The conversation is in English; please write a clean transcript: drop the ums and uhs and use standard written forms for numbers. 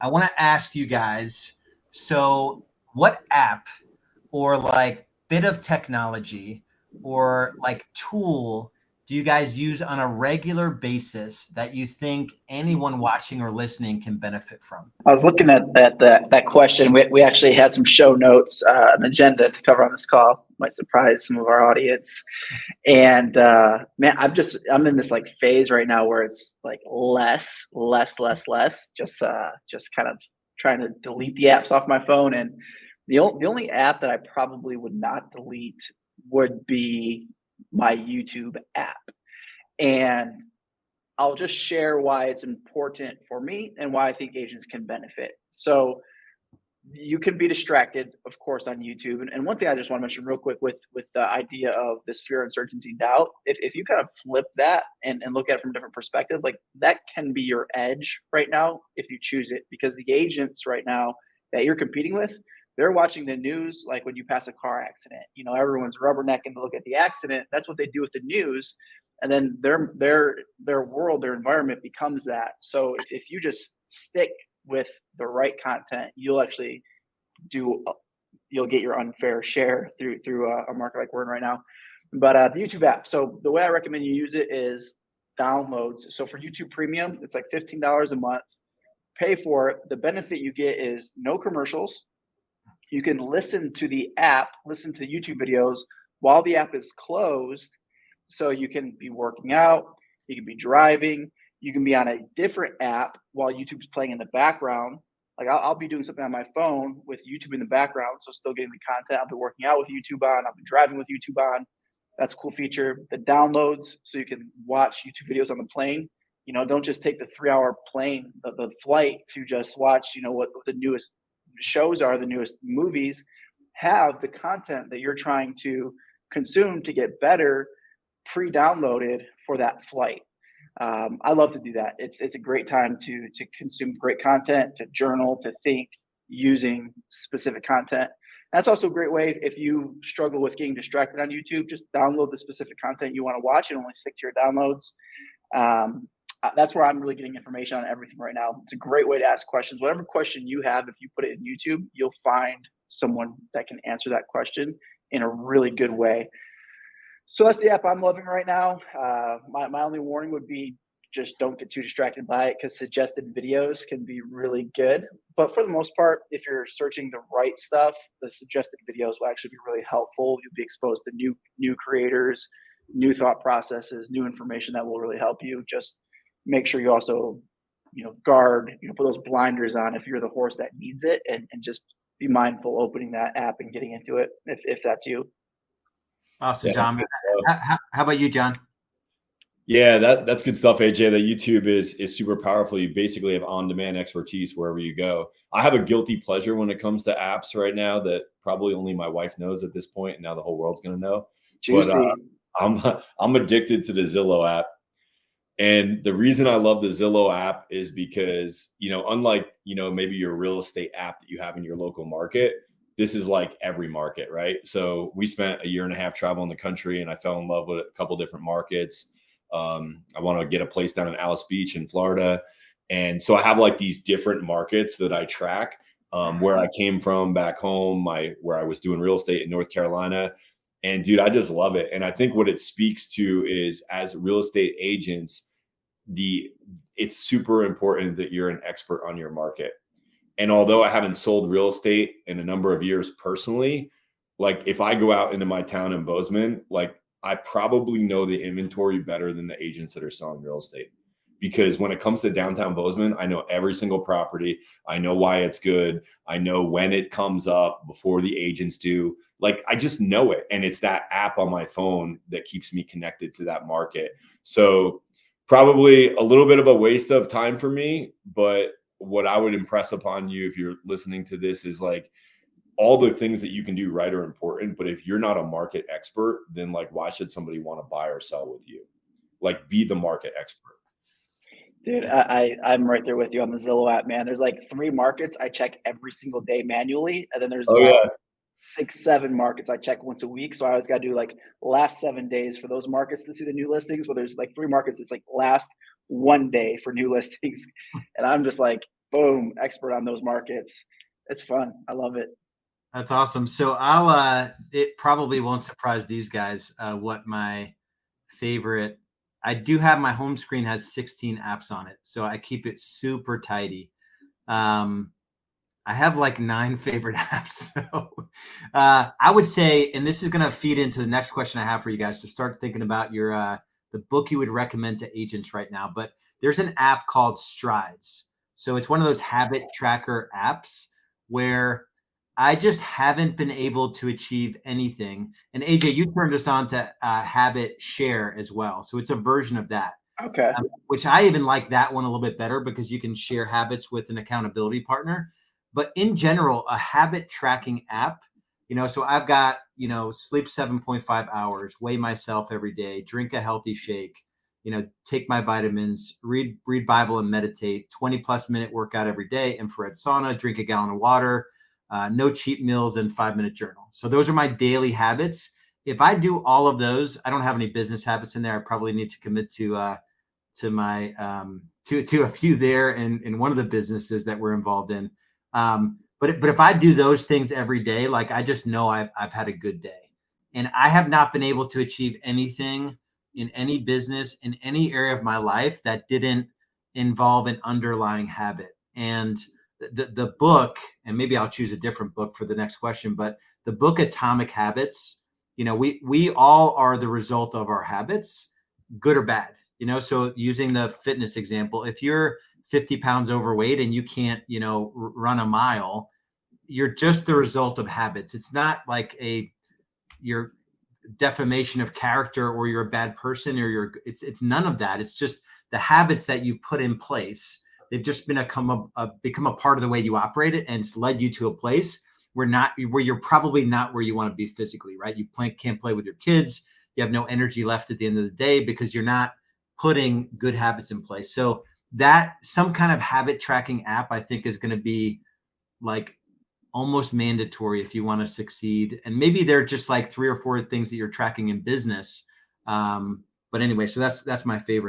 I want to ask you guys, so what app or like bit of technology or like tool do you guys use on a regular basis that you think anyone watching or listening can benefit from? I was looking at that question. We actually had some show notes, an agenda to cover on this call. Might surprise some of our audience. And man, I'm in this like phase right now where it's like less. Just kind of trying to delete the apps off my phone. And the only app that I probably would not delete would be my YouTube app. And I'll just share why it's important for me and why I think agents can benefit. So you can be distracted, of course, on YouTube. And one thing I just want to mention real quick with the idea of this fear, uncertainty, doubt, if you kind of flip that and look at it from a different perspective, like that can be your edge right now if you choose it, because the agents right now that you're competing with, they're watching the news like when you pass a car accident. You know, everyone's rubbernecking to look at the accident. That's what they do with the news. And then their world, their environment becomes that. So if you just stick with the right content, you'll actually you'll get your unfair share through a market like we're in right now. But the YouTube app. So the way I recommend you use it is downloads. So for YouTube Premium, it's like $15 a month. Pay for it. The benefit you get is no commercials. You can listen to the app, listen to YouTube videos while the app is closed. So you can be working out, you can be driving, you can be on a different app while YouTube's playing in the background. Like I'll be doing something on my phone with YouTube in the background, so still getting the content. I'll be working out with YouTube on, I'll be driving with YouTube on. That's a cool feature. The downloads, so you can watch YouTube videos on the plane. You know, don't just take the 3-hour plane, the flight to just watch, you know, what the newest shows are, the newest movies. Have the content that you're trying to consume to get better pre-downloaded for that flight. I love to do that. It's a great time to consume great content, to journal, to think using specific content. That's also a great way if you struggle with getting distracted on YouTube. Just download the specific content you want to watch and only stick to your downloads. That's where I'm really getting information on everything right now. It's a great way to ask questions. Whatever question you have, if you put it in YouTube, you'll find someone that can answer that question in a really good way. So that's the app I'm loving right now. My only warning would be just don't get too distracted by it, because suggested videos can be really good. But for the most part, if you're searching the right stuff, the suggested videos will actually be really helpful. You'll be exposed to new creators, new thought processes, new information that will really help you. Just make sure you also, guard, put those blinders on if you're the horse that needs it, and just be mindful opening that app and getting into it if that's you. Awesome, Yeah, John. How about you, John? Yeah, that's good stuff, AJ. That YouTube is super powerful. You basically have on-demand expertise wherever you go. I have a guilty pleasure when it comes to apps right now that probably only my wife knows at this point, and now the whole world's going to know. Juicy. But I'm addicted to the Zillow app. And the reason I love the Zillow app is because, unlike, maybe your real estate app that you have in your local market, this is like every market, right? So we spent a year and a half traveling the country, and I fell in love with a couple different markets. I want to get a place down in Alice Beach in Florida. And so I have like these different markets that I track, where I came from back home, where I was doing real estate in North Carolina. And dude, I just love it. And I think what it speaks to is, as real estate agents, it's super important that you're an expert on your market. And although I haven't sold real estate in a number of years personally, like if I go out into my town in Bozeman, like I probably know the inventory better than the agents that are selling real estate. Because when it comes to downtown Bozeman, I know every single property. I know why it's good. I know when it comes up before the agents do. Like I just know it. And it's that app on my phone that keeps me connected to that market. So probably a little bit of a waste of time for me, but what I would impress upon you if you're listening to this is like all the things that you can do right are important. But if you're not a market expert, then like, why should somebody want to buy or sell with you? Like, be the market expert. Dude, I'm right there with you on the Zillow app, man. There's like 3 markets I check every single day manually. And then there's 6, 7 markets I check once a week. So I always got to do like last 7 days for those markets to see the new listings. Well, there's like 3 markets. It's like last 1 day for new listings. And I'm just like, boom, expert on those markets. It's fun. I love it. That's awesome. So it probably won't surprise these guys what my favorite. I do have my home screen has 16 apps on it, so I keep it super tidy. I have like 9 favorite apps. So I would say, and this is going to feed into the next question I have for you guys to start thinking about your the book you would recommend to agents right now. But there's an app called Strides. So it's one of those habit tracker apps where I just haven't been able to achieve anything. And AJ, you turned us on to Habit Share as well. So it's a version of that. Okay. Which I even like that one a little bit better because you can share habits with an accountability partner. But in general, a habit tracking app, so I've got, sleep 7.5 hours, weigh myself every day, drink a healthy shake, take my vitamins, read Bible and meditate, 20+ minute workout every day, infrared sauna, drink a gallon of water, no cheat meals, and 5-minute journal. So those are my daily habits. If I do all of those, I don't have any business habits in there. I probably need to commit to my to a few there in one of the businesses that we're involved in. But if I do those things every day, like I just know I've had a good day, and I have not been able to achieve anything in any business in any area of my life that didn't involve an underlying habit. And the book, and maybe I'll choose a different book for the next question, but the book Atomic Habits, we all are the result of our habits, good or bad. So using the fitness example, if you're 50 pounds overweight and you can't, run a mile, you're just the result of habits. It's not like your defamation of character or you're a bad person or it's none of that. It's just the habits that you put in place. They've just become a part of the way you operate it, and it's led you to a place where you're probably not where you want to be physically, right? You can't play with your kids. You have no energy left at the end of the day because you're not putting good habits in place. So that some kind of habit tracking app, I think, is going to be like almost mandatory if you want to succeed. And maybe they're just like 3 or 4 things that you're tracking in business. But anyway, so that's my favorite.